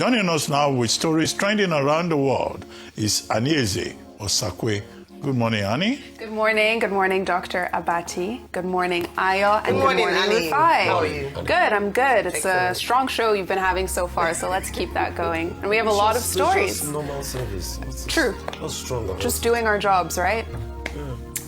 Joining us now with stories trending around the world is Anieze Osakwe. Good morning, Annie. Good morning. Good morning, Dr. Abati. Good morning, Ayo. And good morning, Rufai. How are you? Good, I'm good. It's a strong show you've been having so far, so let's keep that going. And we have a lot of stories. Just normal service. True. What's strong? Just doing our jobs, right?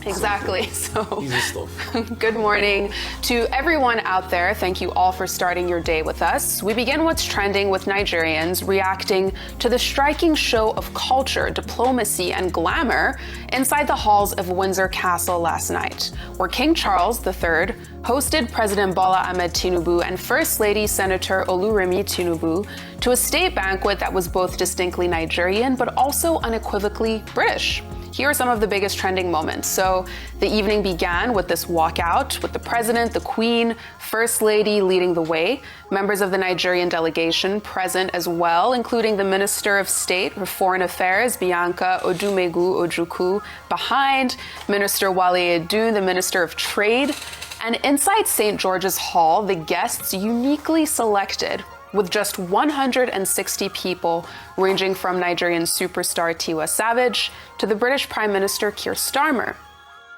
Exactly. So, easy stuff. Good morning to everyone out there. Thank you all for starting your day with us. We begin what's trending with Nigerians reacting to the striking show of culture, diplomacy, and glamour inside the halls of Windsor Castle last night, where King Charles III hosted President Bola Ahmed Tinubu and First Lady Senator Oluremi Tinubu to a state banquet that was both distinctly Nigerian but also unequivocally British. Here are some of the biggest trending moments. So the evening began with this walkout with the president, the queen, first lady leading the way, members of the Nigerian delegation present as well, including the Minister of State for Foreign Affairs, Bianca Odumegu Ojukwu, behind Minister Wale Edun, the Minister of Trade. And inside St. George's Hall, the guests uniquely selected with just 160 people, ranging from Nigerian superstar Tiwa Savage to the British Prime Minister Keir Starmer.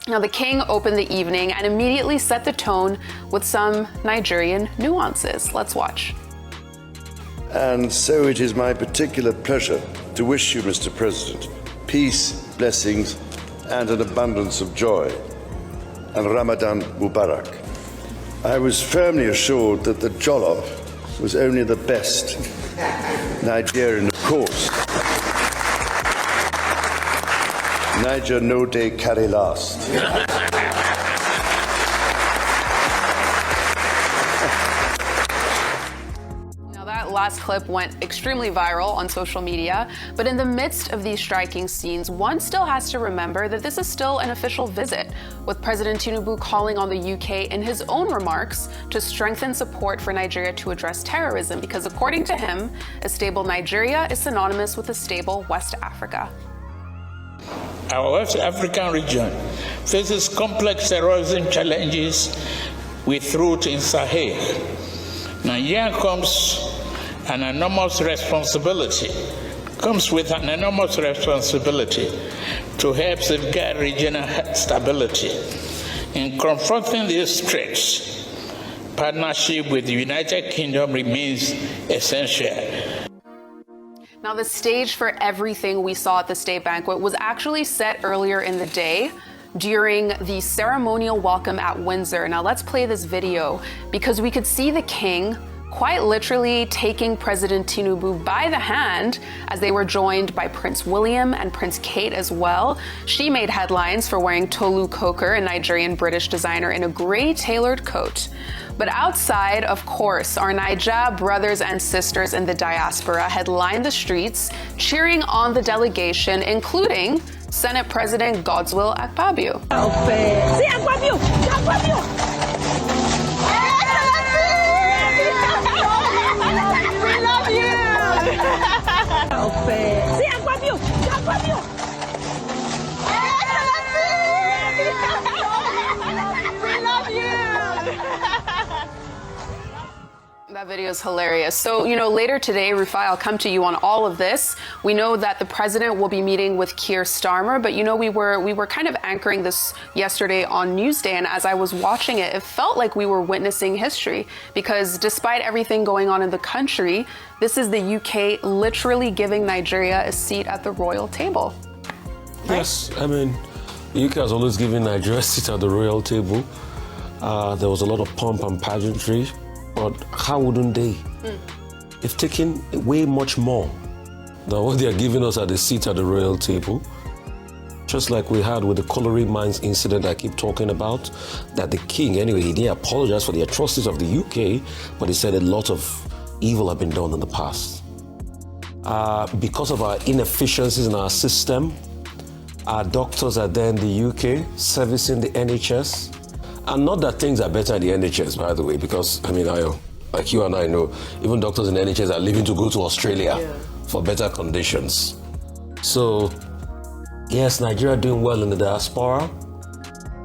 Now, the king opened the evening and immediately set the tone with some Nigerian nuances. Let's watch. And so it is my particular pleasure to wish you, Mr. President, peace, blessings, and an abundance of joy. And Ramadan Mubarak. I was firmly assured that the jollof was only the best Nigerian, of course. Niger no day carry last. Last clip went extremely viral on social media, but in the midst of these striking scenes, one still has to remember that this is still an official visit, with President Tinubu calling on the UK in his own remarks to strengthen support for Nigeria to address terrorism, because according to him, a stable Nigeria is synonymous with a stable West Africa. Our West African region faces complex terrorism challenges with roots in Sahel. Nigeria comes with an enormous responsibility to help safeguard regional stability. In confronting these threats, partnership with the United Kingdom remains essential. Now, the stage for everything we saw at the state banquet was actually set earlier in the day during the ceremonial welcome at Windsor. Now, let's play this video because we could see the king quite literally taking President Tinubu by the hand as they were joined by Prince William and Prince Kate as well. She made headlines for wearing Tolu Coker, a Nigerian-British designer, in a gray tailored coat. But outside, of course, our Niger brothers and sisters in the diaspora had lined the streets cheering on the delegation, including Senate President Godswill Akpabio. That video is hilarious. So, later today, Rufai, I'll come to you on all of this. We know that the president will be meeting with Keir Starmer, but we were kind of anchoring this yesterday on Newsday, and as I was watching it, it felt like we were witnessing history, because despite everything going on in the country, this is the UK literally giving Nigeria a seat at the royal table. Right? Yes, I mean, the UK has always given Nigeria a seat at the royal table. There was a lot of pomp and pageantry. But how wouldn't they? They've taken way much more than what they are giving us at the seat at the royal table. Just like we had with the colliery mines incident I keep talking about, that the king, anyway, he didn't apologize for the atrocities of the UK, but he said a lot of evil had been done in the past. Because of our inefficiencies in our system, our doctors are there in the UK servicing the NHS. And not that things are better in the NHS, by the way, because, like you and I know, even doctors in the NHS are leaving to go to Australia for better conditions. So, yes, Nigeria doing well in the diaspora.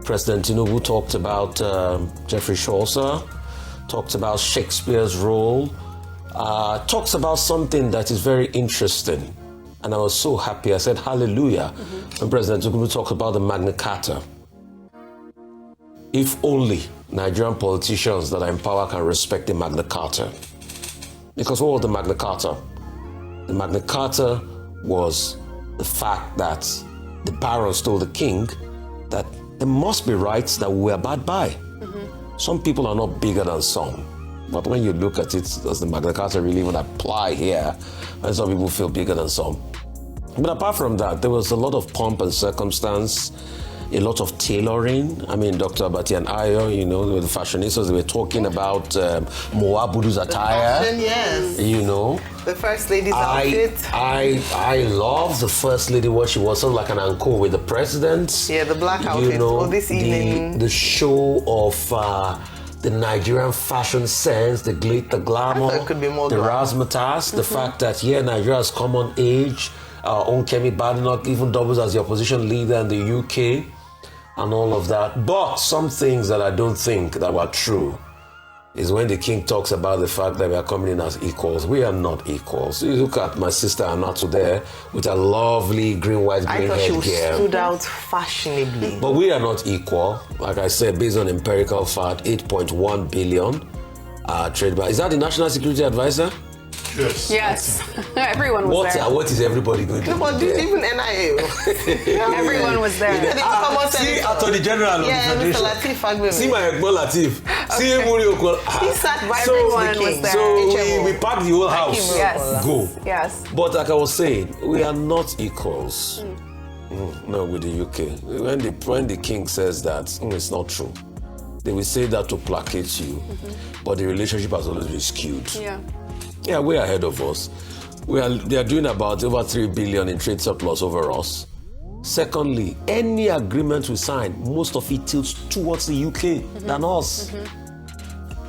President Tinubu talked about Geoffrey Chaucer, talked about Shakespeare's role talks about something that is very interesting. And I was so happy. I said, hallelujah, when President Tinubu talked about the Magna Carta. If only Nigerian politicians that are in power can respect the Magna Carta. Because what was the Magna Carta? The Magna Carta was the fact that the barons told the king that there must be rights that we abide by. Some people are not bigger than some. But when you look at it, does the Magna Carta really even apply here? And some people feel bigger than some. But apart from that, there was a lot of pomp and circumstance, a lot of tailoring. I mean, Dr. Abati and Ayo, the fashionistas, they were talking about Moabudu's attire. Fashion, yes. The First Lady's outfit. I love the First Lady, what she was, sort of like an encore with the president. Yeah, the black outfit. This evening. The show of the Nigerian fashion sense, the glitter, glamour, it could be more the glamour. razzmatazz, the fact that Nigeria has come on age. Our own Kemi Badenoch even doubles as the opposition leader in the UK and all of that. But some things that I don't think that were true is when the king talks about the fact that we are coming in as equals. We are not equals. You look at my sister Anatu there with a lovely green, white, green I thought she headgear. stood out fashionably. But we are not equal. Like I said, based on empirical fact, 8.1 billion trade by. Is that the National Security Advisor? Yes. Everyone was there. What is everybody going to do? But even NIA. Everyone was there. See Attorney General of the Federation. Mr. Latif Fagbemi. See my Ekbo Latif. See Muri Okol. He sat right Everyone next to the was king. there. So we packed the whole house. Yes. Go. Yes. But like I was saying, we are not equals. No, with the UK. When the king says that, it's not true. They will say that to placate you. But the relationship has always been skewed. Yeah, we're ahead of us. They are doing about over 3 billion in trade surplus over us. Secondly, any agreement we sign, most of it tilts towards the UK than us.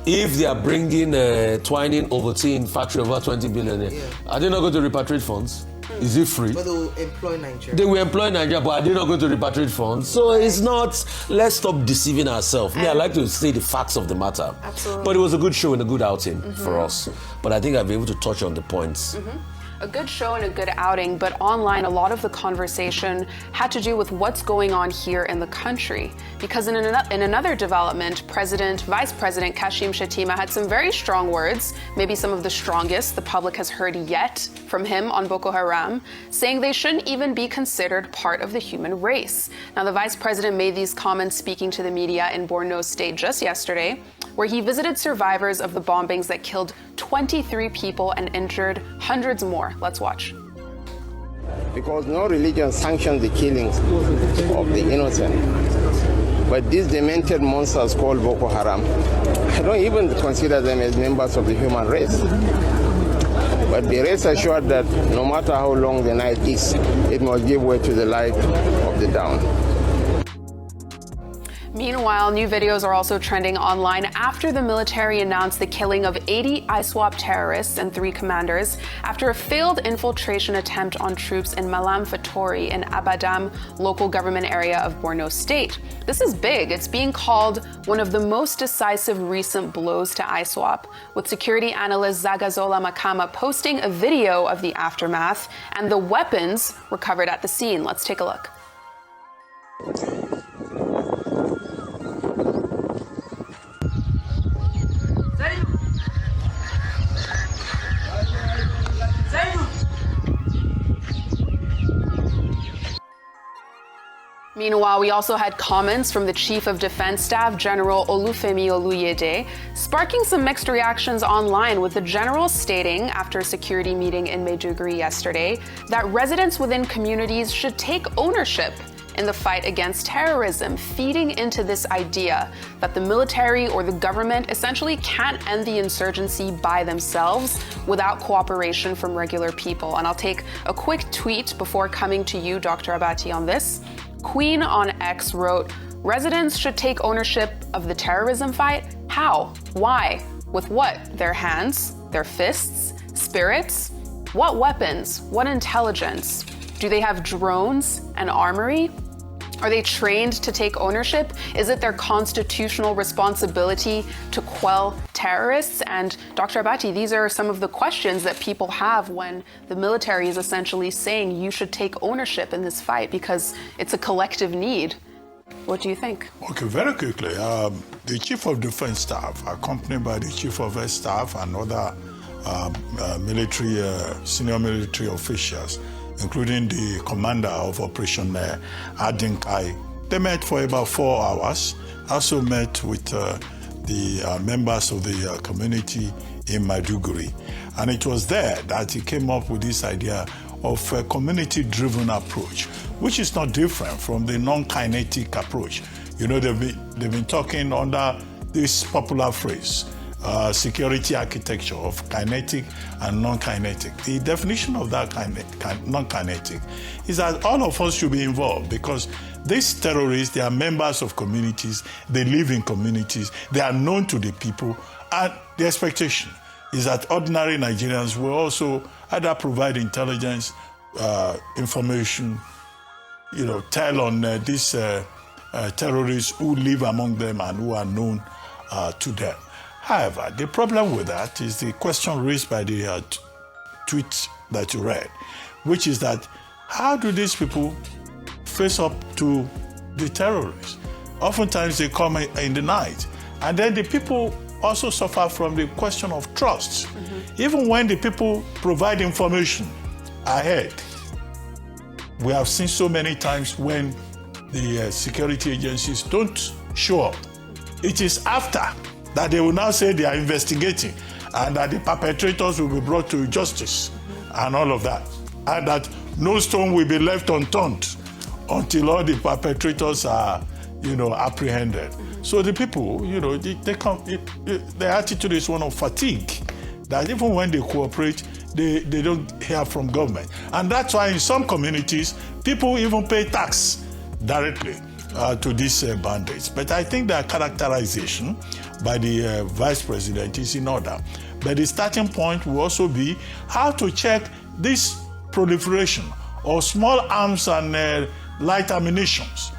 If they are bringing Twining Ovaltine factory over 20 billion, are they not going to repatriate funds? Is it free? But they will employ Nigeria. They will employ Nigeria, but are they not going to repatriate funds? So it's not, let's stop deceiving ourselves. I like to say the facts of the matter. Absolutely. But it was a good show and a good outing for us. But I think I'll be able to touch on the points. A good show and a good outing, but online, a lot of the conversation had to do with what's going on here in the country. Because in another development, Vice President Kashim Shettima had some very strong words, maybe some of the strongest the public has heard yet from him on Boko Haram, saying they shouldn't even be considered part of the human race. Now, the Vice President made these comments speaking to the media in Borno State just yesterday, where he visited survivors of the bombings that killed 23 people and injured hundreds more. Let's watch. Because no religion sanctions the killings of the innocent. But these demented monsters called Boko Haram, I don't even consider them as members of the human race. But be rest assured that no matter how long the night is, it must give way to the light of the dawn. Meanwhile, new videos are also trending online after the military announced the killing of 80 ISWAP terrorists and 3 commanders after a failed infiltration attempt on troops in Malam Fatori in Abadam local government area of Borno State. This is big. It's being called one of the most decisive recent blows to ISWAP, with security analyst Zagazola Makama posting a video of the aftermath and the weapons recovered at the scene. Let's take a look. Meanwhile, we also had comments from the Chief of Defense Staff, General Olufemi Oluyede, sparking some mixed reactions online, with the general stating, after a security meeting in Maiduguri yesterday, that residents within communities should take ownership in the fight against terrorism, feeding into this idea that the military or the government essentially can't end the insurgency by themselves without cooperation from regular people. And I'll take a quick tweet before coming to you, Dr. Abati, on this. Queen on X wrote, "Residents should take ownership of the terrorism fight? How? Why? With what? Their hands? Their fists? Spirits? What weapons? What intelligence? Do they have drones and armory? Are they trained to take ownership? Is it their constitutional responsibility to quell terrorism?" terrorists? And Dr. Abati, these are some of the questions that people have when the military is essentially saying you should take ownership in this fight because it's a collective need. What do you think? Okay, very quickly. The Chief of Defense Staff, accompanied by the Chief of Air Staff and other senior military officials, including the commander of Operation Adinkai, they met for about 4 hours. Also met with the members of the community in Maiduguri. And it was there that he came up with this idea of a community-driven approach, which is not different from the non-kinetic approach. You know, they've been talking under this popular phrase, security architecture of kinetic and non-kinetic. The definition of that non-kinetic is that all of us should be involved because these terrorists, they are members of communities, they live in communities, they are known to the people, and the expectation is that ordinary Nigerians will also either provide intelligence, information, tell on these terrorists who live among them and who are known to them. However, the problem with that is the question raised by the tweet that you read, which is that how do these people face up to the terrorists? Oftentimes they come in the night, and then the people also suffer from the question of trust. Even when the people provide information ahead, we have seen so many times when the security agencies don't show up. It is after that they will now say they are investigating and that the perpetrators will be brought to justice and all of that. And that no stone will be left unturned until all the perpetrators are, apprehended. So the people, they come, their attitude is one of fatigue, that even when they cooperate, they don't hear from government. And that's why in some communities, people even pay tax directly to these bandits. But I think their characterization by the Vice President is in order. But the starting point will also be how to check this proliferation of small arms and light ammunitions,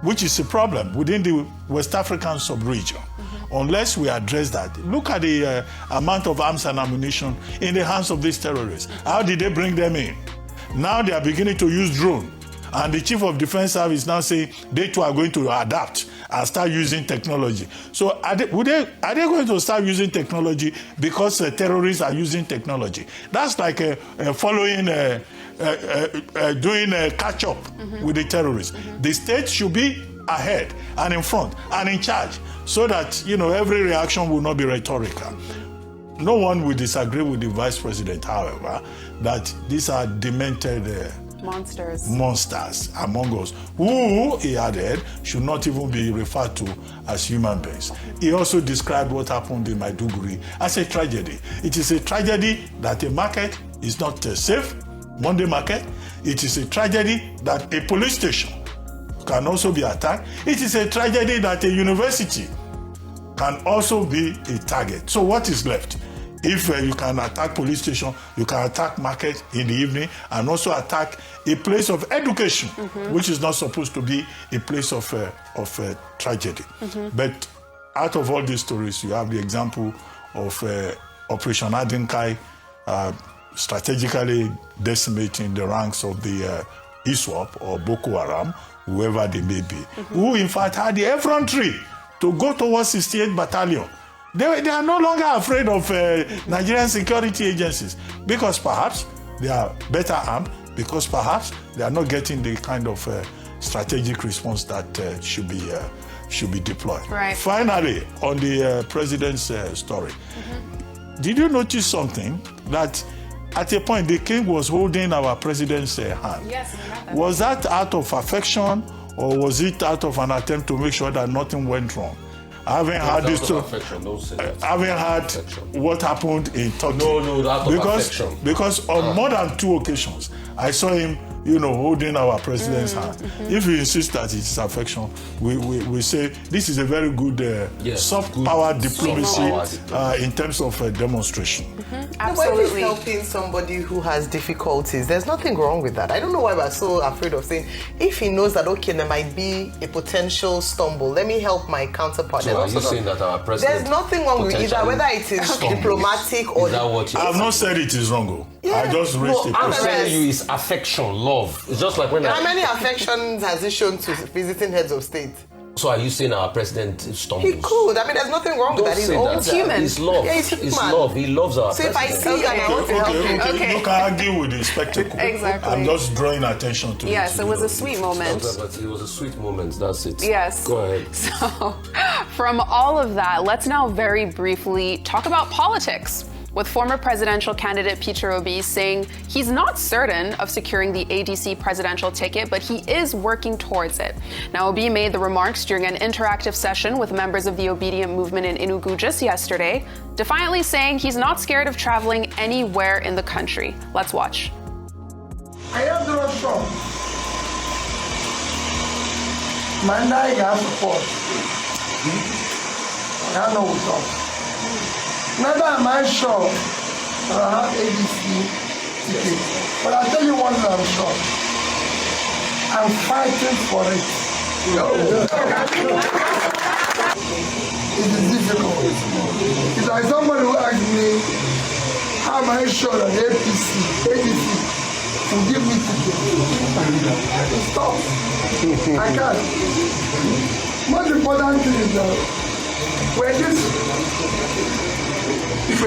which is a problem within the West African sub-region. Unless we address that. Look at the amount of arms and ammunition in the hands of these terrorists. How did they bring them in? Now they are beginning to use drone. And the Chief of Defense Staff is now saying they too are going to adapt and start using technology. So are they going to start using technology because terrorists are using technology? That's like following, doing a catch-up with the terrorists. The state should be ahead and in front and in charge so that, every reaction will not be rhetorical. No one will disagree with the Vice President, however, that these are demented monsters among us, who, he added, should not even be referred to as human beings. He also described what happened in Maiduguri as a tragedy. It is a tragedy that a market is not safe, Monday market. It is a tragedy that a police station can also be attacked. It is a tragedy that a university can also be a target. So what is left? If you can attack police station, you can attack market in the evening and also attack a place of education, which is not supposed to be a place of tragedy. But out of all these stories, you have the example of Operation Adinkai strategically decimating the ranks of the ISWAP or Boko Haram, whoever they may be, who in fact had the effrontery to go towards 68th Battalion. They are no longer afraid of Nigerian security agencies because perhaps they are better armed, because perhaps they are not getting the kind of strategic response that should be deployed. Right. Finally, on the president's story, did you notice something that at a point the king was holding our president's hand? Yes, I got that. Was that out of affection or was it out of an attempt to make sure that nothing went wrong? Having had this, having had what happened in Turkey. No, out of affection. Because on more than 2 occasions, I saw him, holding our president's hand. If you insist that it's affection, we say this is a very good soft power diplomacy in terms of demonstration. Absolutely. No, but if he's helping somebody who has difficulties, there's nothing wrong with that. I don't know why we're so afraid of saying, if he knows that, okay, there might be a potential stumble, let me help my counterpart. So are you saying that our president... There's nothing wrong with either, whether it is diplomatic or... Is that what I've not said it is wrong. Yeah. I just raised it. I'm telling you, it's affection, love. It's just like when How many affections has he shown to visiting heads of state? So are you saying our president stumbles? He could. I mean, there's nothing wrong with that. He's older. Human. It's love. Yeah, he's It's human. love. He loves our So if I president. see you and I want to help you, Okay. You can argue with the spectacle. Exactly. I'm just drawing attention to it. Yes, it was a sweet moment. But it was a sweet moment. That's it. Yes. Go ahead. So, from all of that, let's now very briefly talk about politics, with former presidential candidate Peter Obi saying he's not certain of securing the ADC presidential ticket, but he is working towards it. Now, Obi made the remarks during an interactive session with members of the Obedient movement in Enugu just yesterday, defiantly saying he's not scared of traveling anywhere in the country. Let's watch. I am not sure. Manda, you have support. I know what's up. Neither am I sure that I have ADC ticket. But I'll tell you one thing I'm sure. I'm fighting for it. It is difficult. It's like somebody who asked me, how am I sure that ADC will give me ticket? Stop. I can't. Most important thing is that when if I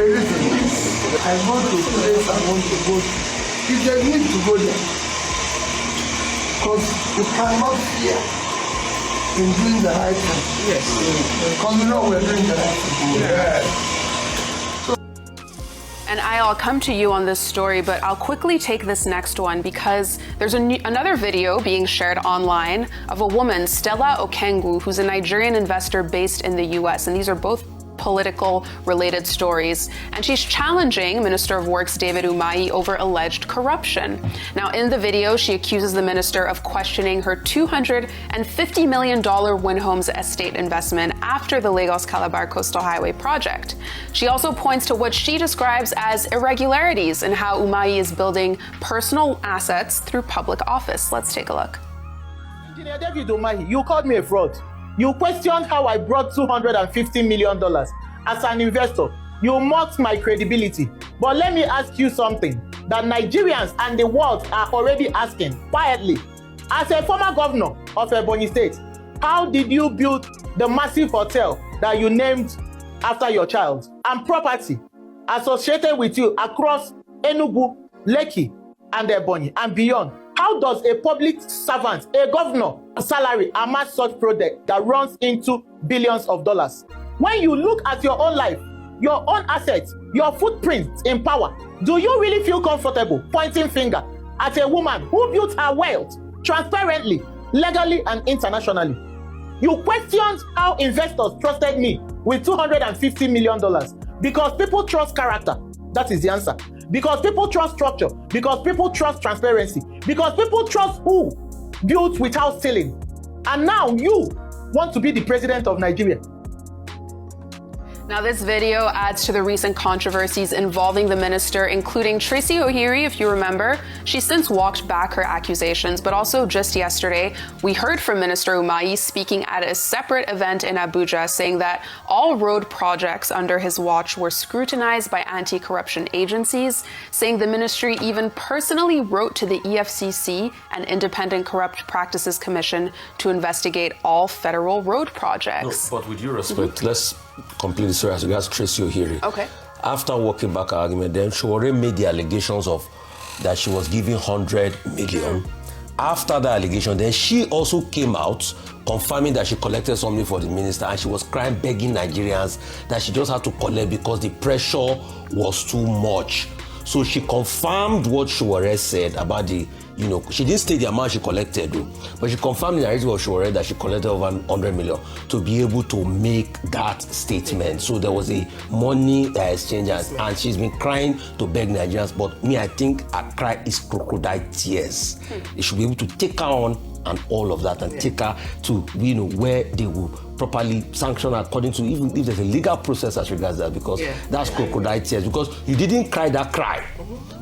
go to a place I want to go, you just need to go there. Because you cannot fear in doing the right thing. Yes. Because you know we're doing the right thing. Yes. And I'll come to you on this story, but I'll quickly take this next one because there's another video being shared online of a woman, Stella Okengu, who's a Nigerian investor based in the US. And these are both political related stories. And she's challenging Minister of Works David Umahi over alleged corruption. Now, in the video, she accuses the minister of questioning her $250 million Win Homes estate investment after the Lagos-Calabar Coastal Highway project. She also points to what she describes as irregularities in how Umahi is building personal assets through public office. Let's take a look. Engineer David Umahi, you called me a fraud. You questioned how I brought $250 million as an investor. You mocked my credibility. But let me ask you something that Nigerians and the world are already asking quietly. As a former governor of Borno State, how did you build the massive hotel that you named after your child and property associated with you across Enugu, Lekki, and Ebonyi and beyond? How does a public servant, a governor, salary amass such project that runs into billions of dollars? When you look at your own life, your own assets, your footprint in power, do you really feel comfortable pointing finger at a woman who built her wealth transparently, legally, and internationally? You questioned how investors trusted me with $250 million because people trust character. That is the answer. Because people trust structure, because people trust transparency, because people trust who built without stealing. And now you want to be the president of Nigeria. Now, this video adds to the recent controversies involving the minister, including Tracy Ohiri, if you remember. She's since walked back her accusations, but also just yesterday, we heard from Minister Umahi speaking at a separate event in Abuja, saying that all road projects under his watch were scrutinized by anti-corruption agencies, saying the ministry even personally wrote to the EFCC, an Independent Corrupt Practices Commission, to investigate all federal road projects. No, but with due respect, let's complete the story as regards Tracy Ohiri. Okay. After walking back her argument, then she already made the allegations of that she was giving 100 million. After the allegation, then she also came out confirming that she collected something for the minister, and she was crying, begging Nigerians that she just had to collect because the pressure was too much. So she confirmed what she already said about the she didn't state the amount she collected, though, but she confirmed in the narrative of Sowore that she collected over 100 million to be able to make that statement. So there was a money exchange, and she's been crying to beg Nigerians. But me, I think her cry is crocodile tears. They should be able to take her on and all of that, and take her to where they will properly sanction according to, even if there's a legal process as regards that, because that's crocodile tears. Because you didn't cry that cry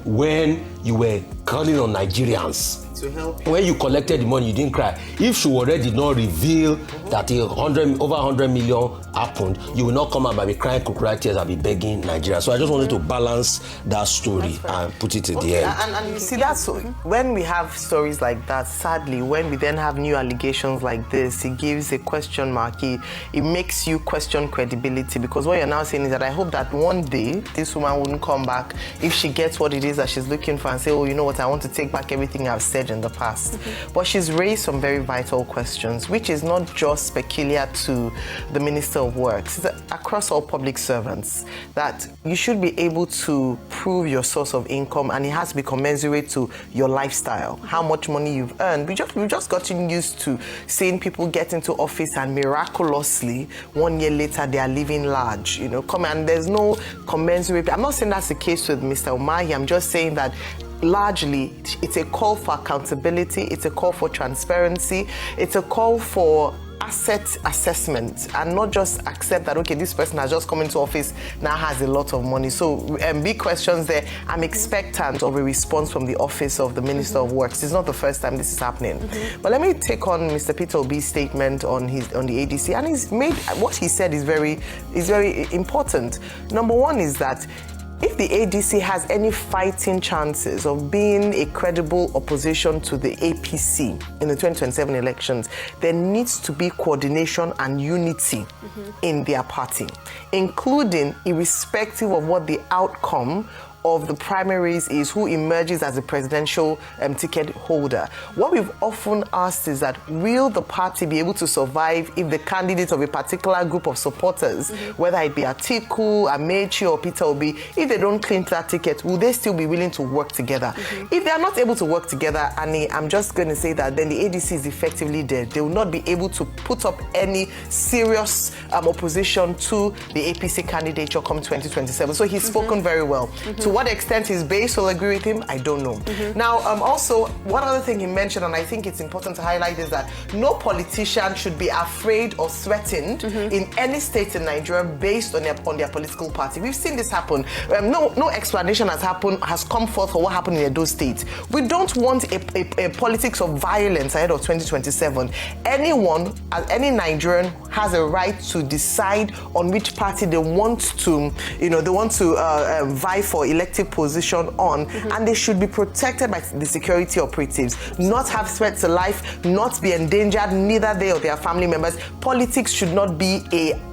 when you were calling on Nigerians. To help you. When you collected the money, you didn't cry. If Sowore did not reveal that over 100 million happened, you will not come out and be crying crocodile tears and be begging Nigeria. So I just wanted to balance that story and put it at the end. And you see, that's when we have stories like that, sadly, when we then have new allegations like this, it gives a question mark. It makes you question credibility, because what you're now saying is that I hope that one day this woman wouldn't come back if she gets what it is that she's looking for and say, oh, you know what, I want to take back everything I've said in the past. But she's raised some very vital questions, which is not just peculiar to the Minister of Works. It's across all public servants, that you should be able to prove your source of income, and it has to be commensurate to your lifestyle, how much money you've earned. We've just gotten used to seeing people get into office and miraculously 1 year later they are living large, and there's no commensurate. I'm not saying that's the case with Mr. Umahi. I'm just saying that largely it's a call for accountability, it's a call for transparency, it's a call for asset assessment, and not just accept that, okay, this person has just come into office, now has a lot of money. So big questions there. I'm expectant of a response from the office of the Minister of Works. It's not the first time this is happening. But let me take on Mr. Peter Obi's statement on the ADC, and what he said is very important. Number one is that if the ADC has any fighting chances of being a credible opposition to the APC in the 2027 elections, there needs to be coordination and unity in their party, including irrespective of what the outcome of the primaries is, who emerges as a presidential ticket holder. What we've often asked is that, will the party be able to survive if the candidate of a particular group of supporters, whether it be Atiku, Amechi, or Peter Obi, if they don't clinch that ticket, will they still be willing to work together? If they are not able to work together, and I'm just going to say that then the ADC is effectively dead. They will not be able to put up any serious opposition to the APC candidature come 2027. So he's spoken very well. To what extent his base will agree with him, I don't know. Now, also, one other thing he mentioned, and I think it's important to highlight, is that no politician should be afraid or threatened in any state in Nigeria based on their political party. We've seen this happen. No explanation has come forth for what happened in Edo State. We don't want a politics of violence ahead of 2027. Any Nigerian has a right to decide on which party they want to, vie for elective position on, and they should be protected by the security operatives, not have threats to life, not be endangered, neither they or their family members. Politics should not be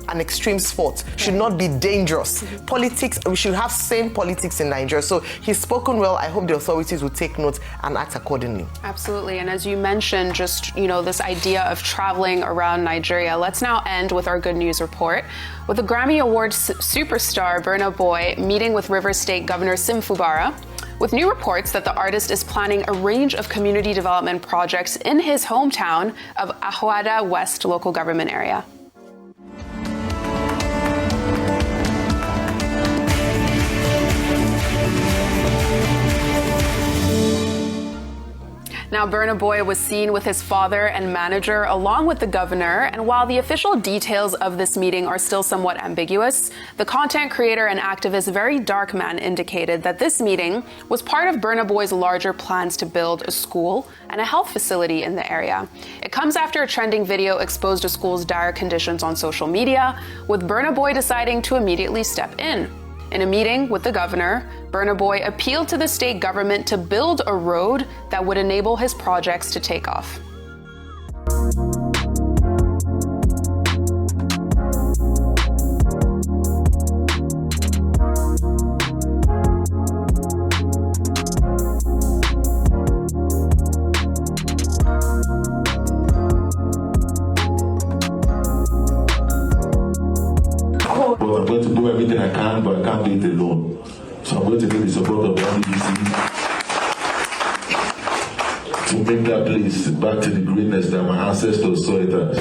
an extreme sport, should not be dangerous. Politics, we should have sane politics in Nigeria. So he's spoken well. I hope the authorities will take note and act accordingly. Absolutely. And as you mentioned, just, this idea of traveling around Nigeria, let's now end with our good news report. With the Grammy Awards superstar Burna Boy meeting with Rivers State Governor Sim Fubara, with new reports that the artist is planning a range of community development projects in his hometown of Ahwada West local government area. Now, Burna Boy was seen with his father and manager along with the governor, and while the official details of this meeting are still somewhat ambiguous, the content creator and activist Very Dark Man indicated that this meeting was part of Burna Boy's larger plans to build a school and a health facility in the area. It comes after a trending video exposed a school's dire conditions on social media, with Burna Boy deciding to immediately step in. In a meeting with the governor, Burna Boy appealed to the state government to build a road that would enable his projects to take off. I'm going to do everything I can, but I can't do it alone. So I'm going to get the support of the NDC. to make that place back to the greatness that my ancestors saw it as.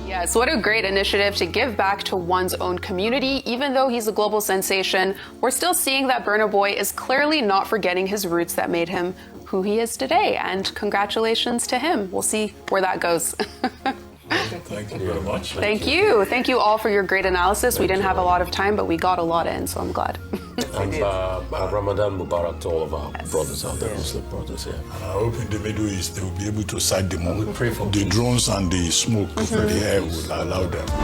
Yes, what a great initiative to give back to one's own community. Even though he's a global sensation, we're still seeing that Burna Boy is clearly not forgetting his roots that made him who he is today. And congratulations to him. We'll see where that goes. Thank you very much. Thank you. Thank you all for your great analysis. We didn't have a lot of time, but we got a lot in, so I'm glad. And Ramadan Mubarak to all of our brothers out there, Muslim brothers, yeah. And I hope in the Middle East they will be able to sight the moon. We pray for the peace. drones and the smoke, the air will allow them.